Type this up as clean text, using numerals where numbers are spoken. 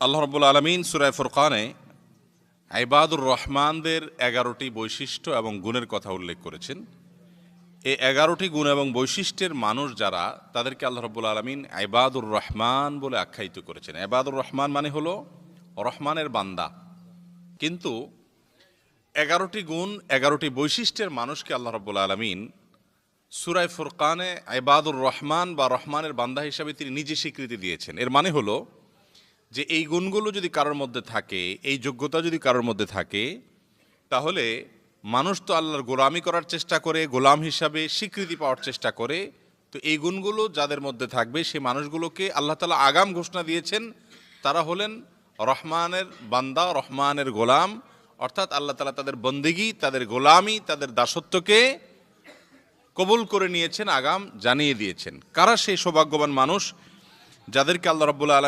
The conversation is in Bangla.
আল্লাহ রাব্বুল আলামিন সূরা ফুরকানে ইবাদুর রহমানদের 11টি বৈশিষ্ট্য এবং গুণের কথা উল্লেখ করেছেন। এই 11টি গুণ এবং বৈশিষ্ট্যের মানুষ যারা, তাদেরকে আল্লাহ রাব্বুল আলামিন ইবাদুর রহমান বলে আখ্যায়িত করেছেন। ইবাদুর রহমান মানে হলো রহমানের বান্দা। কিন্তু 11টি গুণ 11টি বৈশিষ্ট্যের মানুষকে আল্লাহ রাব্বুল আলামিন সূরা ফুরকানে ইবাদুর রহমান বা রহমানের বান্দা হিসাবে তিনি নিজে স্বীকৃতি দিয়েছেন। এর মানে হলো যে এই গুণগুলো যদি কারোর মধ্যে থাকে, এই যোগ্যতা যদি কারোর মধ্যে থাকে, তাহলে মানুষ তো আল্লাহর গোলামি করার চেষ্টা করে, গোলাম হিসাবে স্বীকৃতি পাওয়ার চেষ্টা করে। তো এই গুণগুলো যাদের মধ্যে থাকবে, সেই মানুষগুলোকে আল্লাহ তাআলা আগাম ঘোষণা দিয়েছেন তারা হলেন রহমানের বান্দা, রহমানের গোলাম। অর্থাৎ আল্লাহ তাআলা তাদের বন্দেগী, তাদের গোলামি, তাদের দাসত্বকে কবুল করে নিয়েছেন, আগাম জানিয়ে দিয়েছেন। কারা সেই সৌভাগ্যবান মানুষ যাদেরকে আল্লাহ রাব্বুল আলামিন